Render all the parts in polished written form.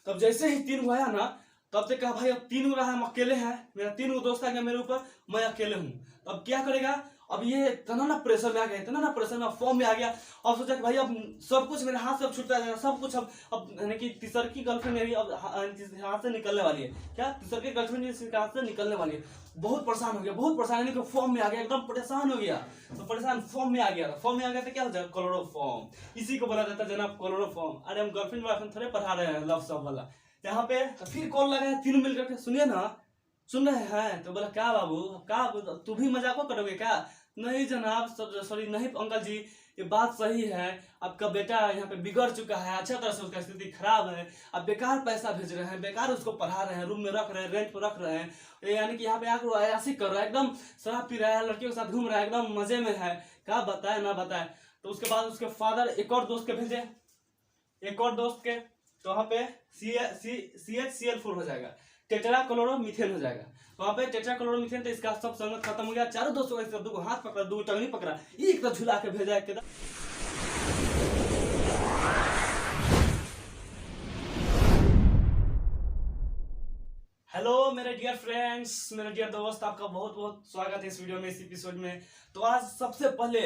तब जैसे ही 3 गो आया ना, तब से कहा भाई अब 3 गो रहा, हम अकेले हैं, मेरा 3 गो दोस्त आ गया मेरे ऊपर, मैं अकेले हूँ। अब क्या करेगा, अब ये इतना ना प्रेशर में आ गया, इतना ना प्रेशर में, फॉर्म में आ गया। अब सोचा कि भाई अब सब कुछ मेरे हाथ से अब छूटता जाएगा, सब कुछ अब यानी कि तीसर की गर्लफ्रेंड मेरी अब हाथ से निकलने वाली है। क्या तीसर की गर्लफ्रेंड इसके हाथ से निकलने वाली है। बहुत परेशान हो गया, बहुत परेशान, यानी कि फॉर्म में आ गया, एकदम परेशान हो गया। तो परेशान फॉर्म में आ गया, फॉर्म में आ गया तो क्या हो जाएगा, क्लोरोफॉर्म। इसी को बोला जाता है जनाब क्लोरोफॉर्म। अरे हम गर्लफ्रेंड बॉयफ्रेंड थोड़े पढ़ा रहे हैं लव सब वाला यहाँ पे। तो फिर कॉल लगा है, तीनों मिल करके, सुनिए ना, सुन रहे हैं? तो बोला क्या बाबू, क्या तू भी मजाक करोगे क्या? नहीं जनाब, सॉरी नहीं अंकल जी, ये बात सही है, आपका बेटा यहाँ पे बिगड़ चुका है, अच्छा तरह से उसका स्थिति खराब है, आप बेकार पैसा भेज रहे हैं, बेकार उसको पढ़ा रहे हैं, रूम में रख रहे हैं, रेंट पर रख रहे हैं, यानी कि यहाँ पे आकर ऐसी कर रहा है, एकदम शराब पी रहा है, लड़कियों के साथ घूम रहा है, एकदम मजे में है, क्या बताए ना बताए। तो उसके बाद उसके फादर एक और दोस्त के भेजे, एक और दोस्त के, तो वहाँ पे CHCl4 हो जाएगा, टेट्रा क्लोरोमीथेन हो जाएगा। तो वहाँ पे टेट्रा क्लोरोमीथेन, तो इसका सब संगत खत्म हो गया। चारों दोस्तों का दो हाथ पकड़ा, दो टंगनी पकड़ा, एक तो झुला के भेजा एक। हेलो मेरे डियर फ्रेंड्स, मेरे डियर दोस्त, आपका बहुत बहुत स्वागत है इस वीडियो में, इस एपिसोड में। तो आज सबसे पहले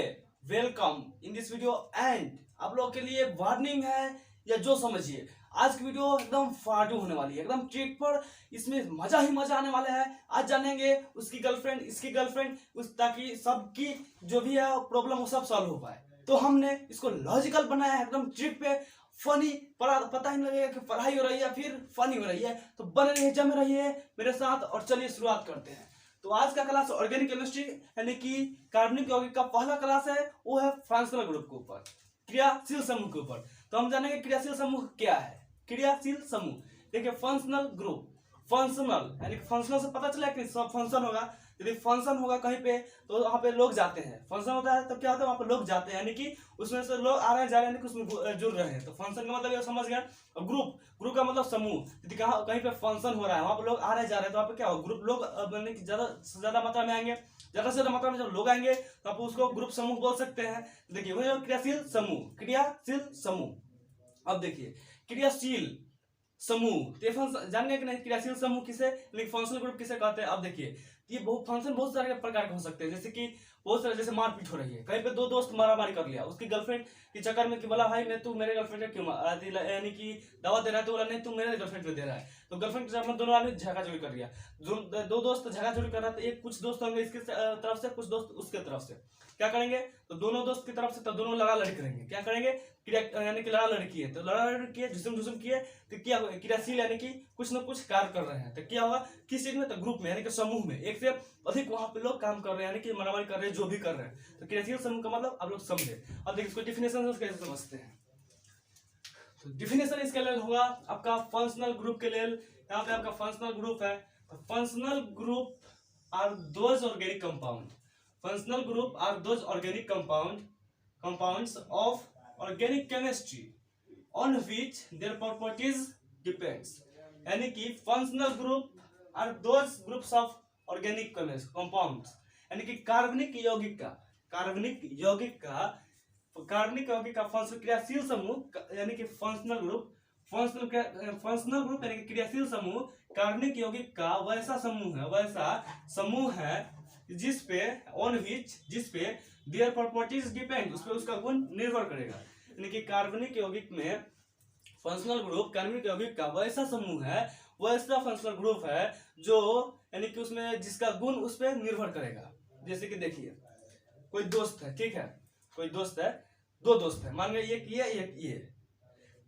welcome in this video, and आप लोगों के लिए वार्निंग है या जो समझिए, आज की वीडियो एकदम फाड़ू होने वाली है, एकदम ट्रिक पर, इसमें मजा ही मजा आने वाला है। आज जानेंगे उसकी गर्लफ्रेंड, इसकी गर्लफ्रेंड, ताकि सबकी जो भी है प्रॉब्लम वो सब सॉल्व हो पाए। तो हमने इसको लॉजिकल बनाया है, एकदम ट्रिक पे, फनी, पता ही नहीं लगेगा कि पढ़ाई हो रही है फिर फनी हो रही है। तो बने रहिए, जमे रहिए मेरे साथ, और चलिए शुरुआत करते हैं। तो आज का क्लास ऑर्गेनिक केमिस्ट्री यानी कि कार्बनिक यौगिक का पहला क्लास है, वो है फंक्शनल ग्रुप के ऊपर, क्रियाशील समूह के ऊपर। तो हम जानेंगे क्रियाशील समूह क्या है। क्रियाशील समूह, देखिए फंक्शनल ग्रुप, फंक्शनल यानी कि फंक्शनल से पता चला कि सब फंक्शन होगा। यदि फंक्शन होगा कहीं पे तो वहाँ पे लोग जाते हैं, फंक्शन होता है तो क्या होता है, वहाँ पे लोग जाते हैं, यानी कि उसमें से लोग आ रहे हैं जा रहे हैं, यानी कि उसमें जुड़ रहे हैं। तो फंक्शन का मतलब ये समझ गया। और ग्रुप, ग्रुप का मतलब समूह। यदि कहीं पे फंक्शन हो रहा है, वहाँ पे लोग आ रहे हैं जा रहे हैं, तो वहाँ पे क्या हो, ग्रुप लोग यानी कि ज्यादा से ज्यादा मात्रा में आएंगे, ज्यादा से ज्यादा मात्रा में जब लोग आएंगे तो आप उसको ग्रुप समूह बोल सकते हैं। देखिए वही क्रियाशील समूह, क्रियाशील समूह। अब देखिए क्रियाशील समूह, जान गए कि नहीं क्रियाशील समूह किसे, लेकिन फंक्शनल ग्रुप किसे कहते हैं। अब देखिए ये बहुत फंक्शन बहुत सारे प्रकार के हो सकते हैं, जैसे कि बहुत सारे, जैसे मारपीट हो रही है, कहीं पे दो दोस्त मारामारी कर लिया उसकी गर्लफ्रेंड के चक्कर में, कि बोला भाई मैं, तू मेरे गर्लफ्रेंड को क्यों यानी कि दवा दे रहा है, तो बोला नहीं तू मेरे गर्लफ्रेंड को दे रहा है। तो गर्लफ्रेंड के चक्कर में दोनों आदमी झगड़ाझोड़ी कर लिया, दो दोस्त झगड़ाझोड़ी कर रहा था, एक कुछ दोस्त होंगे इसके तरफ से, कुछ दोस्त उसके तरफ से। क्या करेंगे, तो दोनों दोस्त की तरफ से तो दोनों लड़ा लड़ी करेंगे। क्या करेंगे, यानी कि लड़ा लड़की है तो लड़ा लड़की है, झुसुम झुसुम किए, तो क्या क्रियाशील यानी कि कुछ ना कुछ कार्य कर रहे हैं। तो क्या होगा, किस चीज में, तो ग्रुप में यानी कि समूह में एक से अधिक वहां पे लोग काम कर रहे हैं, यानी कि मारामारी कर रहे हैं, जो भी कर रहे हैं। तो क्रियाशील समूह का मतलब आप लोग समझे। अब देखिए इसको डिफिनेशन कैसे समझते हैं। तो डिफिनेशन इसके लिए होगा आपका फंक्शनल ग्रुप के लिए, यहाँ पे आपका फंक्शनल ग्रुप है। Functional group are those organic compound, functional group are those organic compounds of organic chemistry on which their properties depends। यानी कि functional group are those groups of organic compounds, यानी कि कार्बनिक यौगिक का फंक्शनल क्रियाशील समूह, यानी कि फंक्शनल ग्रुप, फंक्शनल ग्रुप यानी कि क्रियाशील समूह कार्बनिक यौगिक का वैसा समूह है जिसपे देयर प्रॉपर्टीज डिपेंड, उस पे उसका गुण निर्भर करेगा। यानी कि कार्बनिक यौगिक में फंक्शनल ग्रुप कार्बनिक यौगिक का वैसा समूह है, वैसा फंक्शनल ग्रुप है जो यानी कि उसमें जिसका गुण उस पर निर्भर करेगा। जैसे कि देखिए कोई दोस्त है, ठीक है, कोई दोस्त है, दो दोस्त है, मान लीजिए एक ये,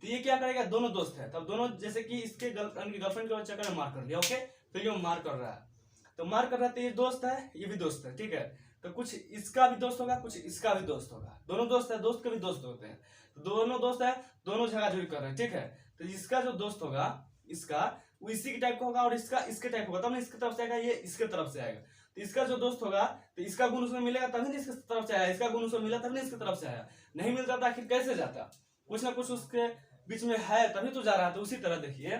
तो ये क्या करेगा, दोनों दोस्त है, तब दोनों, जैसे कि इसके गर्लफ्रेंड के चक्कर में मार कर लिया, ओके, तो ये मार कर रहा है, तो मार कर रहा है, तो ये दोस्त है, ये भी दोस्त है, ठीक है, तो कुछ इसका भी दोस्त होगा, कुछ इसका भी दोस्त होगा, दोनों दोस्त है, दोस्त के भी दोस्त होते हैं, तो दोनों दोस्त है, दोनों झगड़ाझोड़ी कर रहे हैं, ठीक है, तो इसका जो दोस्त होगा, इसका वो इसी के टाइप का होगा, और इसका इसके टाइप होगा, तब ना इसके तरफ से आएगा, ये इसके तरफ से आएगा। तो इसका जो दोस्त होगा, तो इसका गुण उसमें मिलेगा तभी नहीं इसके तरफ से आया, इसका गुण उसमें मिला तभी नहीं इसके तरफ से आया, नहीं मिलता तो आखिर कैसे जाता, कुछ ना कुछ उसके बीच में है तभी तो जा रहा है। तो उसी तरह देखिए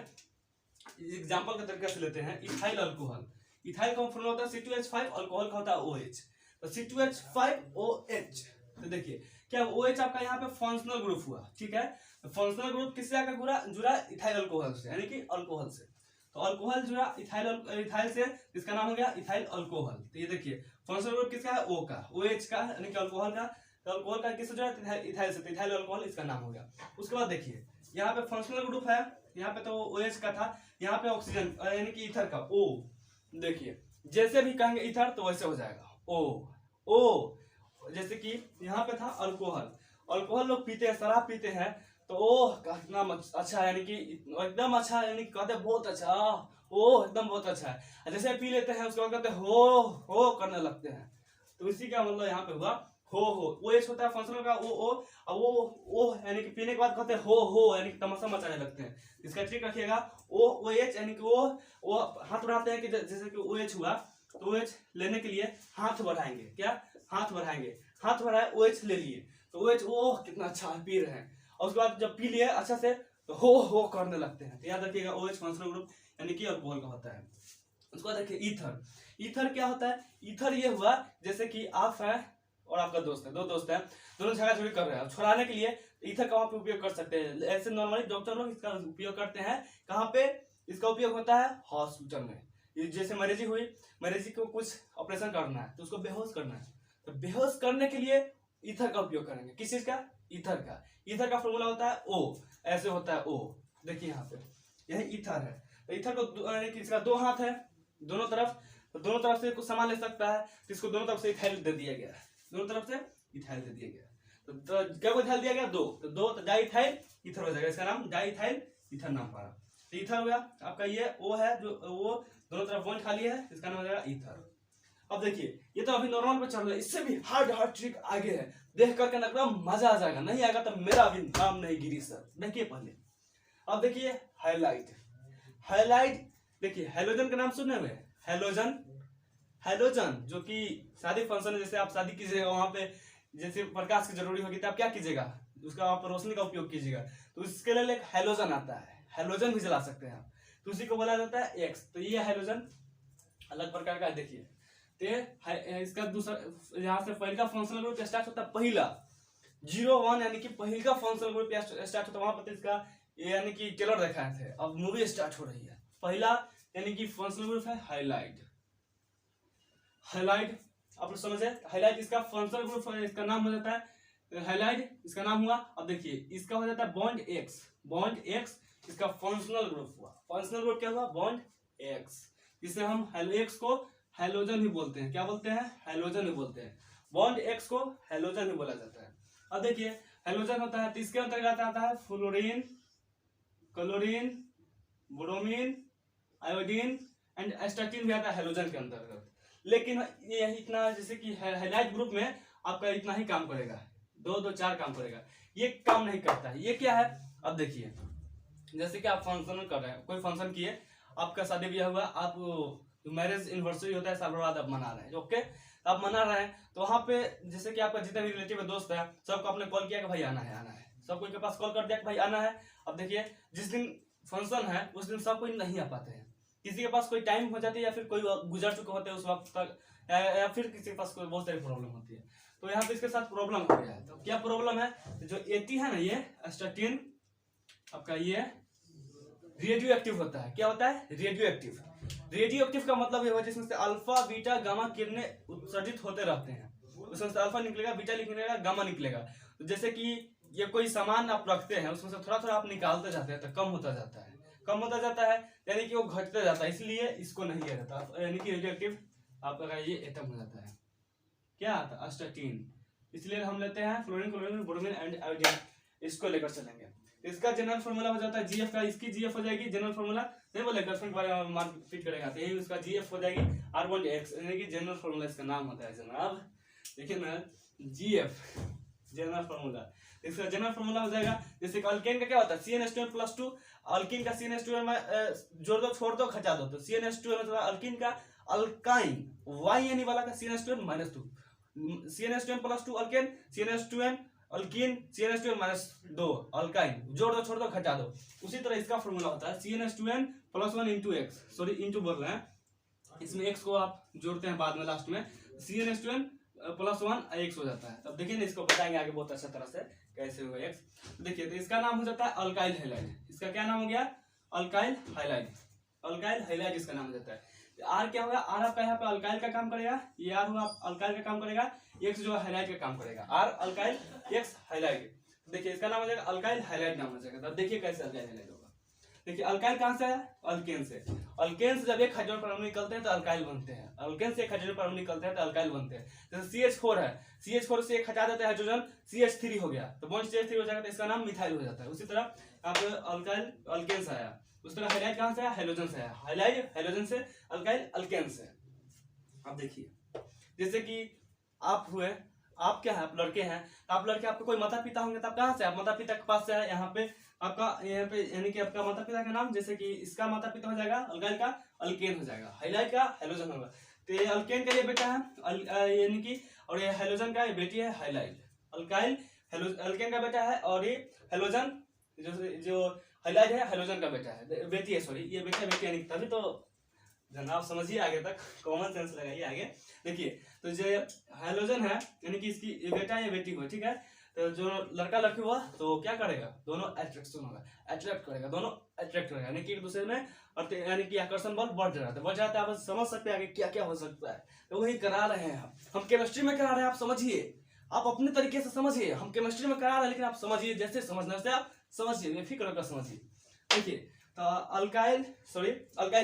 एग्जाम्पल के तरीके से लेते हैं, इथाइल अल्कोहल, इथाइल का फॉर्मूला होता है C2H5, अल्कोहल का होता है OH, तो C2H5OH, तो देखिए क्या OH आपका यहाँ पे फंक्शनल ग्रुप हुआ, ठीक है। फंक्शनल ग्रुप किससे आकर जुड़ा इथाइल अल्कोहल से, यानी कि अल्कोहल से। तो अल्कोहल जुड़ा इथाइल से, इसका नाम हो गया इथाइल अल्कोहल। तो ये देखिए फंक्शनल ग्रुप किसका है, O का, OH का, यानी कि अल्कोहल का। तो अल्कोहल का किससे जुड़ा, इथाइल से, तो इथाइल अल्कोहल इसका नाम हो गया। उसके बाद देखिए यहाँ पे फंक्शनल ग्रुप है, यहाँ पे तो OH का था, यहाँ पे ऑक्सीजन यानी कि ईथर का O। देखिए जैसे भी कहेंगे ईथर तो वैसे हो जाएगा O। जैसे कि यहाँ पे था अल्कोहल, अल्कोहल लोग पीते हैं, शराब पीते हैं, तो ओह कितना अच्छा है, यानी कि एकदम अच्छा है, यानी कि कहते हैं बहुत अच्छा, ओह एकदम बहुत अच्छा है। जैसे पी लेते हैं उसके बाद कहते हैं हो करने लगते हैं। तो इसी का मतलब यहाँ पे हुआ हो। OH होता है फंक्शनल का O, और वो यानी कि पीने के बाद कहते हैं हो, यानी कि तमाशा मचाने लगते हैं। इसका ट्रिक रखिएगा, OH यानी कि वो हाथ बढ़ाते हैं कि जैसे कि OH हुआ, तो OH लेने के लिए हाथ बढ़ाएंगे, क्या हाथ बढ़ाएंगे, हाथ बढ़ाए OH ले लिए, तो OH ओह कितना अच्छा पी रहे हैं, और उसके बाद जब पी लिए अच्छा से तो हो करने लगते हैं। तो याद रखिएगा OH फंक्शनल ग्रुप यानी कि अल्कोहल का होता है। उसके बाद देखिए ईथर, ईथर क्या होता है, ईथर ये हुआ जैसे कि आप है और आपका दोस्त है, दो दोस्त हैं, दोनों झगड़ा कर रहे हैं, छुड़ाने के लिए ईथर का वहां पे उपयोग कर सकते हैं। ऐसे नॉर्मली डॉक्टर लोग इसका उपयोग करते हैं, कहाँ पे इसका उपयोग होता है, हॉस्पिटल में। जैसे मरीजी हुई, मरीजी को कुछ ऑपरेशन करना है तो उसको बेहोश करना है, तो बेहोश करने के लिए ईथर का उपयोग करेंगे। किस चीज का, ईथर का। ईथर का फॉर्मूला होता है O, ऐसे होता है O। देखिए यहाँ पे यही ईथर है। तो ईथर को इसका दो हाथ है दोनों तरफ, तो दोनों तरफ से कुछ सामान ले सकता है, तो इसको दोनों तरफ से इथाइल दे दिया गया, दोनों तरफ से इथाइल दे दिया गया। तो क्या इथाइल दिया गया, दो, तो दो तो डाइथाइल ईथर हो जाएगा, इसका नाम डाइथाइल ईथर नाम पड़ा। तो ईथर हो गया आपका, ये O है जो वो दोनों तरफ बॉन्ड खाली है, इसका नाम हो जाएगा ईथर। अब देखिए ये तो अभी नॉर्मल पे चल रहा है, इससे भी हार्ड ट्रिक आगे है, देख करके ना एकदम मजा आ जाएगा, नहीं आएगा तो मेरा अभी नाम नहीं गिरी सर। देखिए पहले, अब देखिए हाइलाइट, हाइलाइट देखिए हेलोजन का नाम सुने हुए, हेलोजन, हेलोजन जो कि शादी फंक्शन, जैसे आप शादी कीजिएगा वहां पे जैसे प्रकाश की जरूरी होगी तो आप क्या कीजिएगा, उसका वहां पर रोशनी का उपयोग कीजिएगा, तो इसके लिए एक हेलोजन आता है, हेलोजन भी जला सकते हैं आप, तो उसी को बोला जाता है एक्स। तो ये हेलोजन अलग प्रकार का है। देखिए इसका दूसरा, यहाँ से पहले का फंक्शनल ग्रुप स्टार्ट होता है, पहला 01 यानी कि पहले का फंक्शनल ग्रुप स्टार्ट होता है, वहां पर इसका यानी कि टेलर दिखाए थे। अब मूवी स्टार्ट हो रही है, पहला यानी कि फंक्शनल ग्रुप है हाइलाइट, हाइलाइट आप लोग समझे, हाइलाइट इसका फंक्शनल ग्रुप है, इसका नाम हो जाता है हाइलाइट, इसका नाम हुआ। अब देखिए इसका हो जाता है बॉन्ड एक्स, बॉन्ड एक्स इसका फंक्शनल ग्रुप हुआ। फंक्शनल ग्रुप क्या हुआ, बॉन्ड एक्स, जिसे हम एक्स को हेलोजन ही बोलते हैं, क्या बोलते हैं, हेलोजन ही बोलते हैं, बॉन्ड एक्स को हेलोजन ही बोला जाता है। अब देखिए हेलोजन होता है तो इसके अंतर्गत आता है fluorine, chlorine, bromine, iodine and astatine भी आता है हेलोजन के अंतर्गत। लेकिन ये इतना जैसे कि हाइलाइट ग्रुप में आपका इतना ही काम करेगा, दो चार काम करेगा, ये काम नहीं करता है। ये क्या है, अब देखिए जैसे कि आप फंक्शन कर रहे हैं, कोई फंक्शन किए, आपका शादी ब्याह हुआ, आप मैरिज एनिवर्सरी होता है साल भर बाद आप मना रहे हैं, ओके, आप मना रहे हैं, तो वहां पे जैसे कि आपका जितने भी रिलेटिव है, दोस्त है, सबको आपने कॉल किया कि भाई आना है, आना है, सब कोई के पास कॉल कर दिया कि भाई आना है। अब देखिए जिस दिन फंक्शन है उस दिन सब कोई नहीं आ पाते हैं, किसी के पास कोई टाइम हो जाती है, या फिर कोई गुजर चुके होते हैं उस वक्त तक, या फिर किसी के पास कोई बहुत सारी प्रॉब्लम होती है। तो यहाँ पे इसके साथ प्रॉब्लम हो गया है। तो क्या प्रॉब्लम है, जो 80 है ना, ये एस्टाटीन आपका ये रेडियो एक्टिव होता है। क्या होता है, रेडियो एक्टिव। रेडियो एक्टिव का मतलब ये हुआ जिसमें से अल्फा बीटा गामा किरणें उत्सर्जित होते रहते हैं, उसमें से अल्फा निकलेगा, बीटा निकलेगा, गामा निकलेगा। तो जैसे कि ये कोई सामान आप रखते हैं, उसमें से थोड़ा थोड़ा आप निकालते जाते हैं तो कम होता जाता है, कम होता जाता है, यानी कि वो घटते जाता है, इसलिए इसको नहीं लिया जाता, यानी कि रेडियो एक्टिव आपका ये एटम हो जाता है। क्या आता है, एस्टाटीन, इसलिए हम लेते हैं fluorine, chlorine, bromine and iodine, इसको लेकर चलेंगे। इसका जनरल फॉर्मूला हो जाता है जीएफ का, इसकी जीएफ हो जाएगी जनरल फॉर्मूला, नहीं बोले गर्लफ्रेंड के बारे में मार्क फिट करेगा, तो यही उसका जीएफ हो जाएगी R1X, यानी कि जनरल फॉर्मूला इसका नाम होता है जनाब। देखिए ना जीएफ जनरल फॉर्मूला, इसका जनरल फॉर्मूला हो जाएगा, जैसे अल्केन का क्या होता है CnH2n+2, अल्किन का CnH2n में जोड़ दो छोड़ दो घटा दो, तो CnH2n होता है अल्किन का, अल्काइन YN वाला का CnH2n-2, CnH2n+2 alkane, CnH2n alkyne, CnH2n-2 alkyne, जोड़ दो छोड़ दो घटा दो। उसी तरह इसका फॉर्मूला होता है CnH2n+1 * X, सॉरी इंटू बोल रहे हैं, इसमें X को आप जोड़ते हैं बाद में लास्ट में, CnH2n +1 x हो जाता है। अब देखिए ना, इसको बताएंगे आगे बहुत अच्छा तरह से कैसे होगा x। देखिए तो इसका नाम हो जाता है अल्काइल हैलाइड। इसका क्या नाम हो गया? Alkyl halide. अल्काइल हैलाइड इसका नाम हो जाता है। आर क्या होगा? आर आपका यहाँ पे अल्काइल का काम करेगा, ये आर हुआ अल्काइल का काम करेगा, एक्स जो है हैलाइड का काम करेगा। R alkyl, X halide. देखिए इसका नाम हो जाएगा अल्काइल हैलाइड नाम हो जाएगा। तब देखिए कैसे अल्काइल हैलाइड होगा। देखिए अल्काइल कहाँ से है? अल्केन से। अल्केन से जब एक हाइड्रोजन परमाणु निकलते हैं तो अल्काइल बनते हैं। अल्केन से एक हाइड्रोजन परमाणु निकलते हैं तो अल्काइल बनते हैं। जैसे CH4 है, CH4 से एक हटा देते हैं हाइड्रोजन, CH3 हो गया, तो बॉन्ड CH3 हो जाएगा तो इसका नाम मिथाइल हो जाता है। उसी तरह यहाँ पे अल्काइल अल्केन से आया, उस तरह हैलाइड कहाँ से आया? हैलोजन से आया। हैलाइड हैलोजन से, अल्काइल अल्केन से। अब देखिए जैसे कि आप हुए, आप क्या है? आप लड़के हैं, आप लड़के, आपके कोई माता पिता होंगे तो आप कहाँ से? आप माता पिता के पास से है। यहाँ पे आपका, यहाँ पे यानी कि आपका माता पिता का नाम, जैसे कि इसका माता पिता हो जाएगा अल्काइल का अल्केन हो जाएगा, हैलाइड का हैलोजन होगा। तो ये अल्केन का ये बेटा है यानी कि, और ये हैलोजन का ये बेटी है हैलाइड। अल्काइल अल्केन का बेटा है, और ये हैलोजन जो हैलाइड है हैलोजन का बेटा है, बेटी है, सॉरी ये बेटा बेटी यानी तभी तो जनाब समझिए आगे तक, कॉमन सेंस लगाइए आगे। देखिए तो जो हैलोजन है यानी कि इसकी ये बेटा या बेटी हो, ठीक है। तो जो लड़का लड़की हुआ तो क्या करेगा? दोनों अट्रैक्शन होगा, अट्रैक्ट करेगा, दोनों अट्रैक्ट करेगा, यानी कि एक दूसरे में, और यानी कि आकर्षण बल बढ़ जाता है, बढ़ जाता है। आप समझ सकते हैं आगे क्या क्या हो सकता है। तो वही करा रहे हैं हम केमिस्ट्री में करा रहे हैं, आप समझिए, आप अपने तरीके से समझिए। हम केमिस्ट्री में करा रहे हैं लेकिन आप समझिए, जैसे समझना वैसे आप समझिए, बेफिक्र का समझिए। देखिए तो अल्काइल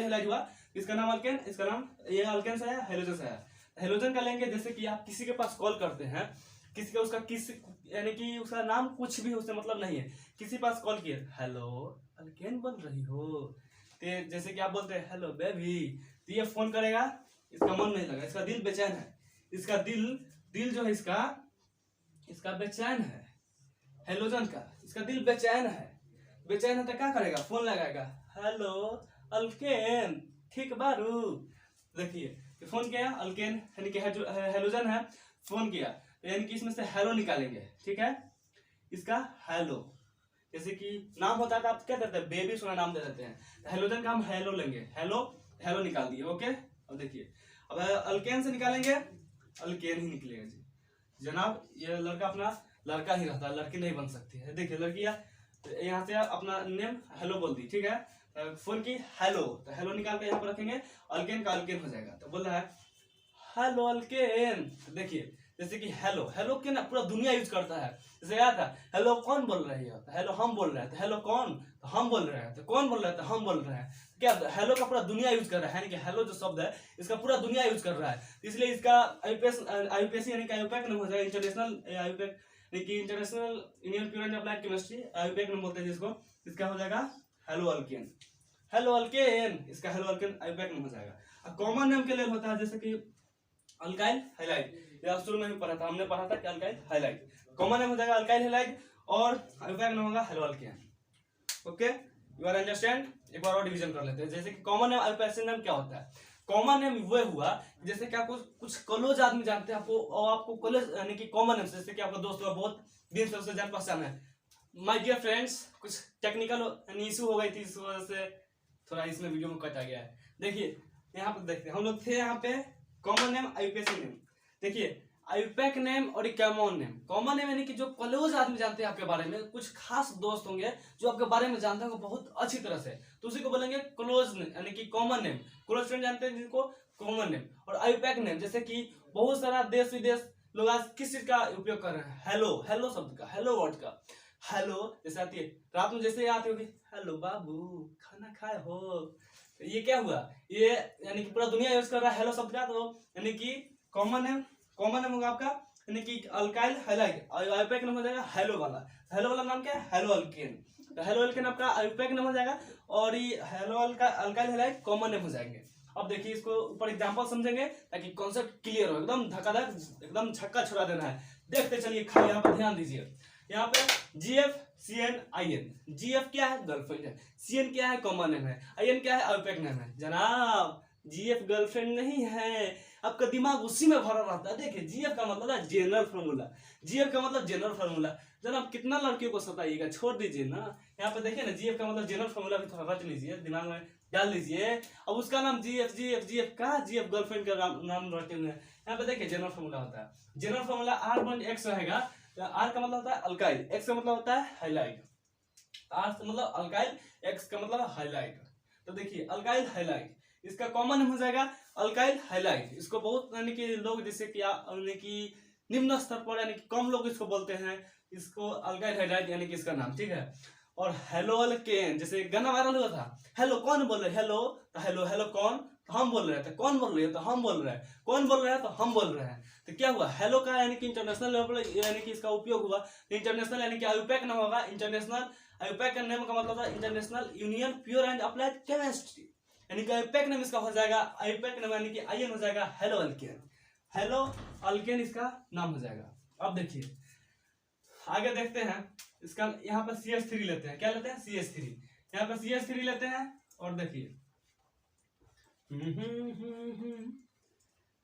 हैलाइड हुआ, इसका नाम अल्केन, इसका नाम, ये अल्केन से आया, हैलोजन से आया। हैलोजन का लेंगे, जैसे कि आप किसी के पास कॉल करते हैं, किसी का उसका किस यानी कि उसका नाम कुछ भी उससे मतलब नहीं है, किसी पास कॉल किए, हेलो अल्केन बोल रही हो, तो जैसे कि आप बोलते हैं हेलो बेबी, तो ये फोन करेगा, इसका मन नहीं लगा, इसका दिल बेचैन है, इसका दिल जो है इसका बेचैन है, हैलोजन का इसका दिल बेचैन है तो क्या करेगा? फोन लगाएगा, हेलो अल्केन ठीक बारू। देखिए फोन किया अल्केन यानी कि हैलोजन है, फोन किया यानी कि इसमें से हेलो निकालेंगे, ठीक है। इसका हेलो, जैसे कि नाम होता है तो आप क्या देते हैं? बेबी सोना नाम दे देते हैं। हैलोजन का हम हेलो लेंगे, हेलो निकाल दिए, ओके। अब देखिए अब अल्केन से निकालेंगे, अल्केन ही निकलेगा जी जनाब। ये लड़का अपना लड़का ही रहता है, लड़की नहीं बन सकती है। देखिए लड़कियां यहाँ से अपना नेम हेलो बोल दी, ठीक है। फोन की हेलो, तो हेलो निकाल के यहाँ पर रखेंगे, अल्केन का अल्केन हो जाएगा। तो बोल रहा है हेलो अल्केन। देखिए जैसे कि हेलो के ना पूरा दुनिया यूज करता है। जैसे क्या था, हेलो कौन बोल रही है? तो हेलो हम बोल रहे हैं। तो हेलो कौन? तो हम बोल रहे हैं। तो कौन बोल रहा है? तो हम बोल रहे हैं। क्या हेलो का पूरा दुनिया यूज कर रहा है, यानी कि हेलो जो शब्द है इसका पूरा दुनिया यूज कर रहा है, इसलिए इसका आईयूपीएसी यानी कि आईयूपैक नाम हो जाएगा, इंटरनेशनल आईयूपैक यानी कि international union pure and applied chemistry, IUPAC नाम बोलते हैं जिसको। इसका हो जाएगा हेलो अल्केन, इसका हेलो अल्केन आईयूपैक नाम हो जाएगा। कॉमन नेम के लिए होता है जैसे कि अल्काइल हैलाइड, या शुरू में भी पढ़ा था, हमने पढ़ा था कि अल्काइल हैलाइड, कॉमन नेम हो जाएगा अल्काइल हैलाइड, और आईयूपैक नाम होगा haloalkane. Okay you are understand. एक बार और डिवीजन कर लेते हैं, जैसे कि कॉमन नेम आईयूपैक नेम क्या होता है? कॉमन नेम वो हुआ जैसे कि आपको कुछ क्लोज आदमी जानते हैं आपको, और आपको क्लोज यानी कि कॉमन नेम, जैसे कि आपका दोस्त हुआ बहुत दिन से उससे जान पहचान है। माय डियर फ्रेंड्स, कुछ टेक्निकल इशू हो गई थी, इस वजह से थोड़ा इसमें वीडियो में कट आ गया है। देखिए यहाँ पर देखते हैं, हम लोग थे यहाँ पे कॉमन नेम, आईयूपैक नेम। देखिए आईयूपैक नेम और कॉमन नेम। कॉमन नेम यानी कि जो क्लोज आदमी जानते हैं आपके बारे में, कुछ खास दोस्त होंगे जो आपके बारे में जानते हैं बहुत अच्छी तरह से, तो उसी को बोलेंगे क्लोज यानी कि कॉमन नेम। क्लोज फ्रेंड जानते हैं जिनको, कॉमन नेम। और आईयूपैक नेम जैसे कि बहुत सारा देश विदेश लोग आज किस चीज का उपयोग कर रहे हैं? हेलो शब्द का, हेलो वर्ड का। हेलो जैसे आती है रात में, जैसे आती होगी हेलो बाबू खाना खाए हो, तो ये क्या हुआ? ये यानी कि पूरा दुनिया यूज कर रहा है हेलो शब्द का, तो यानी कि कॉमन नेम होगा आपका यानी कि अल्काइल हैलाइड, आईयूपैक नाम हो जाएगा हेलो वाला नाम क्या है? Hello alkane. तो हेलो अल्केन आपका आईयूपैक नाम हो जाएगा, और ये hello alkyl halide common name हो जाएंगे। अब देखिए इसको ऊपर एग्जांपल समझेंगे ताकि कॉन्सेप्ट क्लियर हो, एकदम धक्का एकदम छक्का छुड़ा देना है। देखते चलिए, खाली यहाँ पर ध्यान दीजिए। यहाँ पे GF CN IN, GF क्या है? गर्लफ्रेंड है, CN क्या है? कॉमन नेम है, IN क्या है? आईयूपैक नेम है। जनाब GF गर्लफ्रेंड नहीं है, आपका दिमाग उसी में भरा रहता है। देखिए GF का मतलब है जनरल फार्मूला, GF का मतलब जनरल फार्मूला। जनाब कितना लड़कियों को सताइएगा, छोड़ दीजिए ना, यहाँ पे देखिए ना, जीएफ का मतलब जनरल फॉर्मूला भी थोड़ा रट लीजिए, दिमाग में डाल लीजिए। अब उसका नाम जीएफ जीएफ जीएफ का जीएफ गर्लफ्रेंड का नाम रटे हुए हैं। यहाँ पे देखिए जनरल फॉर्मूला होता है, general formula R bond X रहेगा। R का मतलब होता है अल्काइल, X का मतलब होता है हाइलाइट। R का मतलब अल्काइल, X का मतलब हाइलाइट। तो देखिए अल्काइल हाइलाइट, इसका कॉमन हो जाएगा अल्काइल हाइलाइट। इसको बहुत यानी कि लोग जैसे कि यानी कि निम्न स्तर पर यानी कि कम लोग इसको बोलते हैं, इसको अल्काइल हाइलाइट यानी कि इसका नाम, ठीक है। और हेलो अल्केन, जैसे गाना वायरल हुआ था, हेलो कौन बोल रहे, हेलो तो हेलो, हेलो कौन तो हम बोल रहे थे, कौन बोल रहे हैं तो हम बोल रहे हैं, कौन बोल रहे हैं तो हम बोल रहे हैं। तो क्या हुआ, हेलो का यानी कि इंटरनेशनल लेवल पर यानी कि इसका उपयोग हुआ। इंटरनेशनल यानी कि आयुपैक नाम होगा, इंटरनेशनल आयुपैक का नाम का मतलब है international union pure and applied chemistry, यानी कि आयुपैक नाम इसका हो जाएगा, आयुपैक नाम यानी कि आईएन हो जाएगा हेलो अल्केन, हेलो अल्केन इसका नाम हो जाएगा। अब देखिए आगे देखते हैं, इसका यहाँ पर CH3 लेते हैं, क्या लेते हैं CH3, यहाँ पर CH3 लेते हैं और देखिए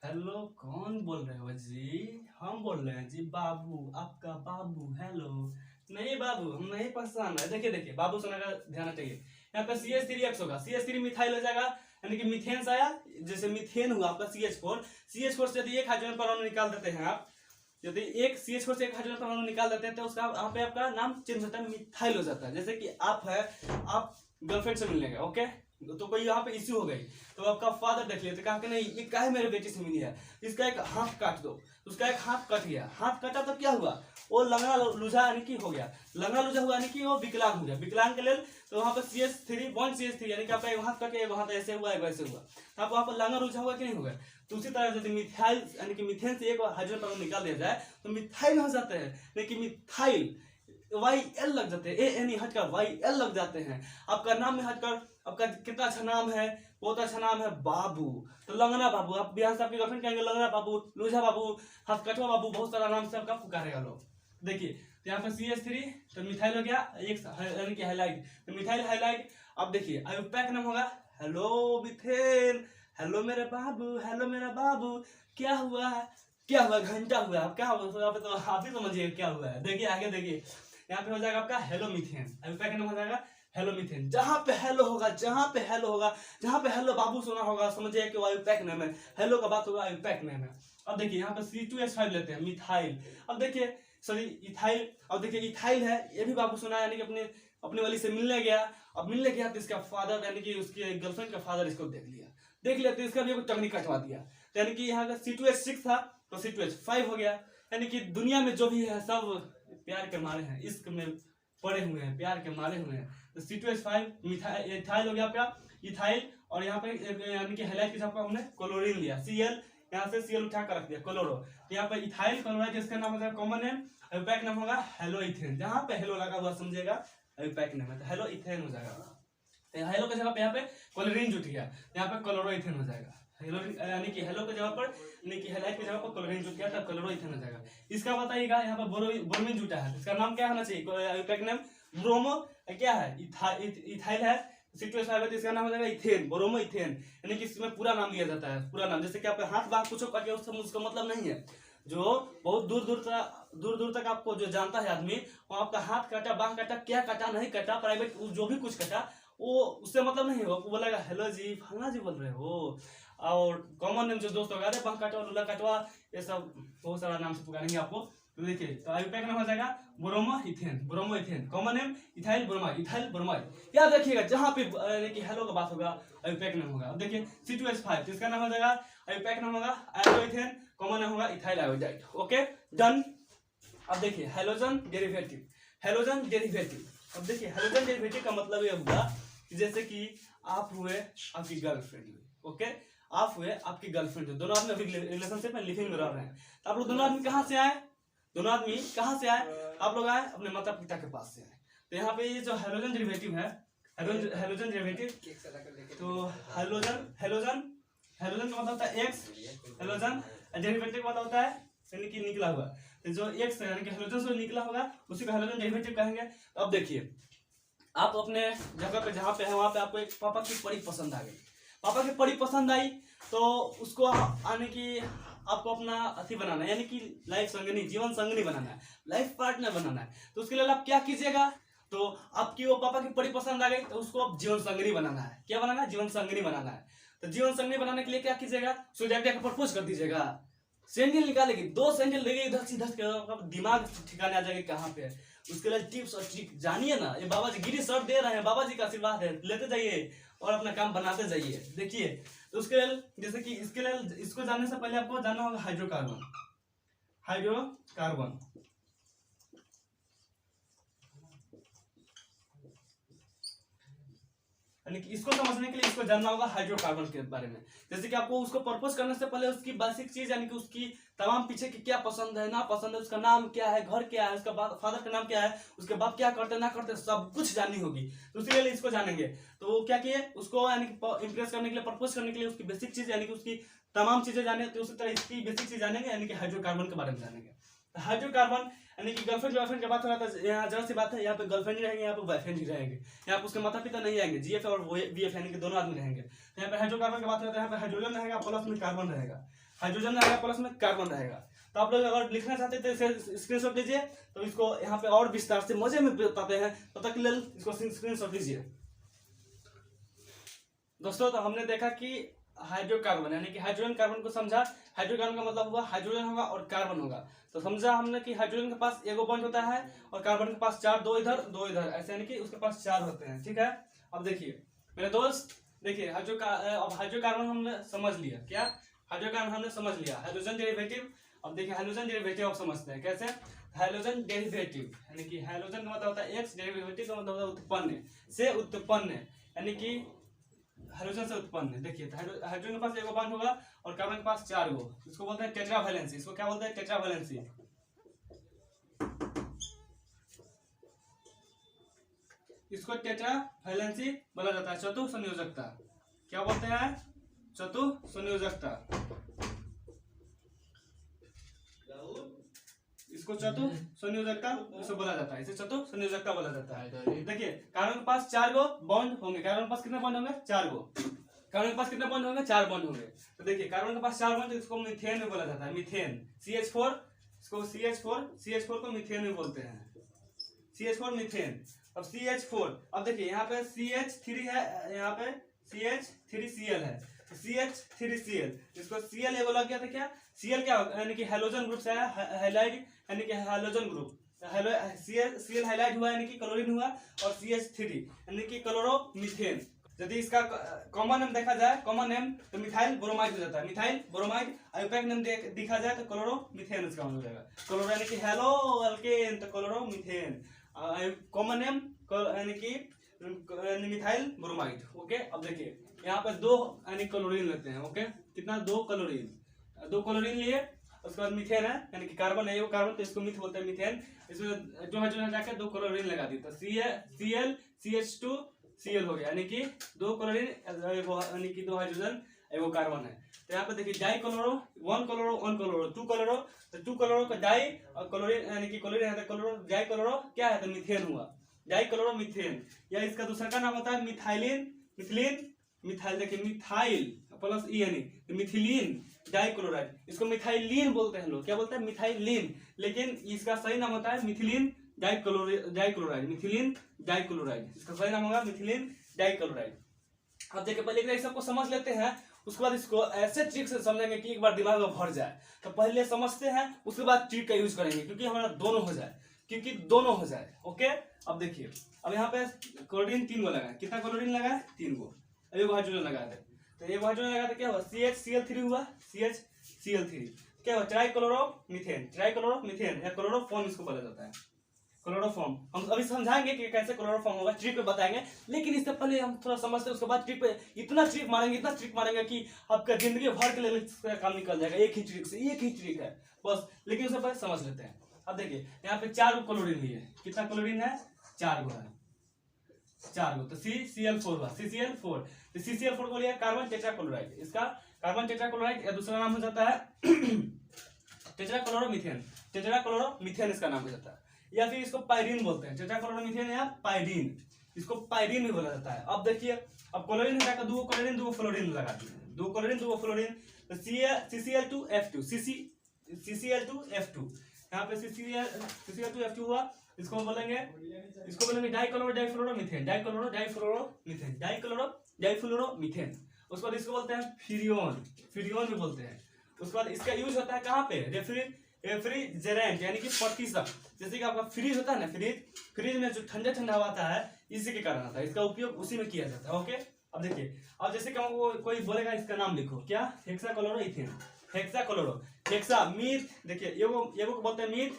हेलो कौन बोल रहे हो जी, हम बोल रहे हैं जी बाबू, आपका बाबू, हेलो नहीं बाबू हम नहीं पहचान रहे। देखिए देखिए बाबू सुना का ध्यान चाहिए। यहाँ पे CH3X होगा, CH3 मिथाइल हो जाएगा, यानी कि मीथेन से आया, जैसे मीथेन हुआ आपका CH4 से यदि एक हाइड्रोजन परमाणु निकाल देते हैं आप, यदि एक CH4 से एक हाइड्रोजन परमाणु निकाल देते हैं तो उसका यहाँ पे आपका नाम चेंज होता है, मिथाइल हो जाता है। जैसे कि आप है, आप गर्लफ्रेंड से मिलने गए, ओके, तो कोई यहाँ पे इश्यू हो गई, तो आपका फादर देख लिया, तो कहा कि नहीं ये काहे मेरे बेटी से मिली है, इसका एक हाथ काट दो, उसका एक हाथ कट गया, हाथ कटा तो क्या हुआ, वो लंगड़ा लूझा यानी कि हो गया, लंगड़ा लूझा हुआ यानी कि वो विकलांग हो गया, विकलांग के लिए तो वहाँ पे CH3 बॉन्ड CH3 यानी कि आपका एक हाथ कट, एक हाथ ऐसे हुआ, एक वैसे हुआ, तो आप वहाँ पर लंगड़ा लूझा हुआ कि नहीं होगा। तो उसी तरह यदि मिथाइल यानी कि मीथेन से एक हाइड्रोजन परमाणु निकाल दिया जाए तो मिथाइल हो जाते हैं, लेकिन मिथाइल YL लग जाते हैं, ANE हटकर YL लग जाते हैं। आपका नाम में हटकर आपका कितना अच्छा नाम है, बहुत अच्छा नाम है बाबू, तो लंगना बाबू, आप बिहार से आपकी गर्लफ्रेंड कहेंगे लंगना बाबू, लूझा बाबू, हथकटवा बाबू, बहुत सारा नाम से आपका पुकारेगा लोग। देखिए तो यहाँ पे CH3 तो मिथाइल हो गया, एक यानी कि हाइलाइट, तो मिथाइल हाइलाइट। अब देखिए आयुपैक नाम होगा हेलो मिथेन, हेलो मेरे बाबू, हेलो मेरा बाबू, क्या हुआ है, क्या हुआ, घंटा हुआ, अब क्या हुआ, तो आप ही समझिए क्या हुआ है। देखिए आगे देखिए, यहाँ पे हो जाएगा आपका हेलो मीथेन, आयुपैक नाम हो जाएगा हेलो मीथेन। जहां पे हेलो होगा, जहां पे हेलो होगा, जहां पे हेलो बाबू सुना होगा, समझिए कि वो आयुपैक नाम है, हेलो का बात होगा आयुपैक नाम है। अब देखिए यहाँ पे C2H5 लेते हैं, मिथाइल। अब देखिए सॉरी इथाइल, अब देखिए इथाइल है, ये भी बाबू सुना यानी कि अपने वाली से मिलने गया, अब मिलने गया तो इसका फादर यानी कि उसकी गर्लफ्रेंड का फादर इसको देख लिया तो इसका भी टंगनी कटवा दिया, तो यानी कि यहाँ का C2H6 था तो C2H5 हो गया। यानी कि दुनिया में जो भी है सब प्यार के मारे हैं, इश्क में पड़े हुए हैं, प्यार के मारे हुए हैं। तो C2H5 इथाइल हो गया आपका, इथाइल, और यहाँ पे यानी कि हाइलाइट के साथ हमने क्लोरीन लिया, Cl, यहाँ से Cl उठा कर रख दिया, क्लोरो, तो यहाँ पे इथाइल क्लोराइड, इसका नाम होगा कॉमन नेम, आयुपैक नाम होगा हेलो इथेन, जहाँ पे हेलो लगा हुआ समझिएगा आयुपैक नाम है, तो हेलो इथेन हो जाएगा। हेलो की जगह पे यहाँ पे क्लोरीन जुट गया, यहाँ पे क्लोरोइथेन हो जाएगा, हेलो यानी कि हेलो की जगह पर यानी कि हाइलाइट की जगह पर क्लोरीन जुट गया तब क्लोरोइथेन हो जाएगा। इसका बताइएगा यहाँ पर ब्रोमीन जुटा है, इसका नाम क्या होना चाहिए, आयुपैक नाम ब्रोमो, क्या है इथाइल है, C2H5 है तो इसका नाम हो जाएगा इथेन, ब्रोमो इथेन, यानी कि इसमें पूरा नाम लिया जाता है, पूरा नाम, जैसे कि आपका हाथ बात कुछ कट गया उसका मतलब नहीं है, जो बहुत दूर दूर तक आपको जो जानता है आदमी, वो आपका हाथ काटा, बांह काटा, क्या काटा नहीं काटा, प्राइवेट जो भी कुछ काटा वो उससे मतलब नहीं होगा, बोलेगा हेलो जी फलना जी बोल रहे हो। और कॉमन नेम जो दोस्त होगा, अरे बांह काटवा, लूला काटवा, ये सब बहुत सारा नाम से पुकारेंगे आपको। तो देखिए तो आयुपैक नाम हो जाएगा bromo ethane, common name ethyl bromide, याद रखिएगा जहाँ पे यानी कि हेलो का बात होगा आयुपैक नाम होगा। अब देखिए C2H5 तो इसका नाम हो जाएगा आयुपैक नाम होगा आयोडोइथेन, कॉमन नाम होगा इथाइल आयोडाइड, ओके डन। अब देखिए हेलोजन डेरिवेटिव, अब देखिए हेलोजन डेरिवेटिव का मतलब ये हुआ कि जैसे कि आप हुए आपकी गर्लफ्रेंड हुई, ओके, आप हुए आपकी गर्लफ्रेंड, दोनों आदमी अभी रिलेशनशिप में लिविंग में रह रहे हैं, तो आप लोग दोनों आदमी कहाँ से आए, आप लोग आए अपने माता पिता के पास से आए। तो यहाँ पे ये जो हेलोजन डेरिवेटिव है, हेलोजन डेरिवेटिव, तो हेलोजन का मतलब होता है एक्स, हेलोजन डेरिवेटिव का मतलब होता है यानी कि निकला हुआ, तो जो एक्स यानी कि हेलोजन से निकला होगा उसी को हेलोजन डेरिवेटिव कहेंगे। अब देखिए आप अपने जगह पे जहाँ पे है वहाँ पे आपको एक पापा की परी पसंद आ गई, पापा की परी पसंद आई तो उसको आने की आपको अपना अति बनाना है, यानी कि लाइफ संगनी, जीवन संगनी बनाना है, लाइफ पार्टनर बनाना है। तो उसके लिए आप क्या कीजिएगा, तो आपकी वो पापा की बड़ी पसंद आ गई, तो उसको अब जीवन संगनी बनाना है। क्या बनाना है? जीवन संगनी बनाना है। तो जीवन संगनी बनाने के लिए क्या कीजिएगा? सो जाके प्रपोज कर दीजिएगा। सैंडल निकालेगी, 2 सैंडल लेगी, इधर से दिमाग ठिकाने आ जाएगा कहाँ पे है। उसके लिए टिप्स और ट्रिक जानिए ना। ये बाबा जी गिरी सर दे रहे हैं, बाबा जी का आशीर्वाद है, लेते जाइए और अपना काम बनाते जाइए। देखिए, तो उसके लिए जैसे कि इसके लिए इसको जानने से पहले आपको जानना होगा हाइड्रोकार्बन। हाइड्रोकार्बन यानी कि इसको समझने के लिए इसको जानना होगा हाइड्रोकार्बन के बारे में। जैसे कि आपको उसको प्रपोज करने से पहले उसकी बेसिक चीज यानी कि उसकी तमाम पीछे की क्या पसंद है ना पसंद है, उसका नाम क्या है, घर क्या है, उसका फादर का नाम क्या है, उसके बाप क्या करते ना करते, सब कुछ जाननी होगी। तो उसी लिए इसको जानेंगे। तो वो क्या किए, उसको यानी कि इम्प्रेस करने के लिए, प्रपोज करने के लिए उसकी बेसिक चीज यानी कि उसकी तमाम चीजें जाने, तो उसी तरह इसकी बेसिक चीज जानेंगे यानी कि हाइड्रोकार्बन के बारे में जानेंगे। हाइड्रोकार्बन यानी कि गर्लफ्रेंड बॉयफ्रेंड की बात हो रहा था, यहाँ जरा सी बात है, यहाँ पे गर्लफ्रेंड ही रहेंगे, यहाँ पे बॉयफ्रेंड ही रहेंगे। यहाँ पे उसके माता पिता नहीं आएंगे, जीएफ और बीएफ यानी कि दोनों आदमी रहेंगे। तो यहाँ पे हाइड्रोकार्बन की बात हो रहा है, यहाँ पे हाइड्रोजन रहेगा प्लस में कार्बन रहेगा, हाइड्रोजन रहेगा प्लस में कार्बन रहेगा। तो आप लोग अगर लिखना चाहते थे तो स्क्रीनशॉट लीजिए। तो इसको यहाँ पे और विस्तार से मजे में बताते हैं, तब तक के लिए इसको स्क्रीनशॉट लीजिए दोस्तों। तो हमने देखा कि हाइड्रोकार्बन यानी कि हाइड्रोजन कार्बन को समझा। हाइड्रोकार्बन का मतलब हुआ हाइड्रोजन होगा और कार्बन होगा। तो समझा हमने कि हाइड्रोजन के पास एगो बॉन्ड होता है और कार्बन के पास 4, 2 इधर 2 इधर, ऐसे यानी कि उसके पास 4 होते हैं। ठीक है, अब देखिए मेरे दोस्त, देखिए अब हाइड्रोकार्बन हमने समझ लिया। क्या हाइड्रोकार्बन हमने समझ लिया? Hydrogen derivative. अब देखिए हाइड्रोजन डेरिवेटिव आप समझते हैं कैसे? हाइड्रोजन डेरिवेटिव यानी कि हाइड्रोजन का मतलब होता है एक्स, डेरिवेटिव का मतलब होता है उत्पन्न से, उत्पन्न यानी कि हाइड्रोजन से उत्पन्न। देखिए हाइड्रोजन के पास एगो बॉन्ड होगा और कार्बन के पास 4 गो, इसको बोलते हैं टेट्रावैलेंसी। इसको क्या बोलते हैं? टेट्रावैलेंसी। इसको टेट्रावैलेंसी बोला जाता है, चतुः संयोजकता। क्या बोलते हैं? चतुः संयोजकता। इसको चतुः संयोजकता इसे बोला जाता है, इसे चतुः संयोजकता बोला जाता है। देखिए कार्बन के पास 4 गो बॉन्ड होंगे। कार्बन के पास कितने बॉन्ड होंगे? 4 गो। कार्बन के पास कितने बॉन्ड होंगे? 4 बॉन्ड होंगे। तो देखिए कार्बन के पास 4 बॉन्ड, इसको मीथेन में बोला जाता है। मीथेन CH4, इसको CH4 को मीथेन में बोलते हैं। CH4 methane. अब CH4, अब देखिए यहाँ पे CH3 है, यहाँ पे CH3Cl है, CH3Cl, इसको Cl एगो लग गया था। क्या Cl क्या यानी कि हैलोजन ग्रुप से है, हाइलाइड यानी कि हैलोजन ग्रुप, Cl हाइलाइट हुआ यानी कि क्लोरीन हुआ, और CH3 यानी कि क्लोरोमीथेन। यदि इसका कॉमन नेम देखा जाए, कॉमन नेम तो मिथाइल ब्रोमाइड हो जाता है, मिथाइल ब्रोमाइड। आइयूपैक नेम देखा जाए तो क्लोरोमीथेन इसका हो जाएगा। क्लोरो यानी कि हेलो अल्केन, तो क्लोरोमीथेन। कॉमन नेम यानी कि मिथाइल ब्रोमाइड। ओके, अब देखिए यहाँ पे 2 यानी क्लोरीन लेते हैं। ओके, कितना? 2 क्लोरीन लिए, उसके बाद मीथेन है यानी कि कार्बन है, वो कार्बन, तो इसको मिथ बोलते हैं, मीथेन। इसमें जो हाइड्रोजन जाकर 2 क्लोरीन लगा दी, तो Cl CH2 Cl हो गया यानी कि 2 क्लोरीन यानी कि 2 हाइड्रोजन एगो कार्बन है। तो यहाँ पे देखिए die chloro, 1 chloro 1 chloro 2 chloro, तो 2 क्लोरो का डाई और क्लोरीन यानी कि क्लोरीन है, तो क्लोरो डाई क्लोरो क्या है? तो मीथेन हुआ, डाई क्लोरो मीथेन। या इसका दूसरा का नाम होता है मिथाइलिन, मिथाइल। देखिए मिथाइल प्लस ई यानी मिथिलीन डाइक्लोराइड, इसको मिथाइलिन बोलते हैं लोग। क्या बोलते हैं? मिथाइलिन। लेकिन इसका सही नाम होता है मिथिलीन डाइक्लोराइड, मिथिलीन डाइक्लोराइड, इसका सही नाम होगा मिथिलीन डाइक्लोराइड। अब देखिए पहले एक सबको समझ लेते हैं, उसके बाद इसको ऐसे ट्रिक से समझेंगे कि एक बार दिमाग में भर जाए। तो पहले समझते हैं, उसके बाद ट्रिक का यूज करेंगे, क्योंकि हमारा दोनों हो जाए। ओके, अब देखिए, अब यहाँ पे क्लोरीन 3 गो लगा है। कितना क्लोरीन लगा है? 3 गो। अब एक हाइड्रोजन लगा है, तो एक हाइड्रोजन लगा तो क्या हुआ? CHCl3 हुआ, CHCl3 क्या हुआ? ट्राइक्लोरोमीथेन या क्लोरोफॉर्म इसको बोला जाता है, क्लोरोफॉर्म। हम अभी समझाएंगे कि कैसे क्लोरोफॉर्म होगा, ट्रिक पे बताएंगे। लेकिन इससे पहले हम थोड़ा समझते हैं, उसके बाद ट्रिक पे इतना ट्रिक मारेंगे कि आपका जिंदगी भर के लिए काम निकल जाएगा। एक ही ट्रिक है बस। लेकिन उससे पहले समझ लेते हैं। अब देखिए यहाँ पे 4 क्लोरीन लिए, कितना क्लोरीन है? 4 गो है, 4 गो। तो CCl4 हुआ, CCl4। तो CCl4 को लिया कार्बन टेट्राक्लोराइड, इसका कार्बन टेट्राक्लोराइड या दूसरा नाम हो जाता है टेट्राक्लोरोमीथेन इसका नाम हो जाता है। या फिर इसको पाइरीन बोलते हैं, टेट्राक्लोरोमीथेन या पाइरीन, इसको पाइरीन भी बोला जाता है। अब देखिए, अब क्लोरीन हटाकर 2 क्लोरीन 2 फ्लोरीन लगा दिए, 2 क्लोरीन 2 फ्लोरीन, तो CCl2F2, CCl2F2, यहाँ पे CCl2F2 हुआ। इसको बोलेंगे डाइक्लोरोमीथेन, डाइफ्लोरोमीथेन। उसके बाद इसको बोलते हैं फ्रियोन भी बोलते हैं। उसके बाद इसका यूज होता है कहाँ पे, रेफ्रिजरेंट यानी कि प्रतिशत। जैसे कि आपका फ्रिज होता है ना, फ्रिज में जो ठंडा हवा आता है इसी के कारण आता है, इसका उपयोग उसी में किया जाता है। ओके, अब देखिए, अब जैसे कि हमको कोई बोलेगा इसका नाम लिखो, क्या, हेक्साक्लोरोइथेन, हेक्सा मीथ। देखिए एगो को बोलते हैं मीथ,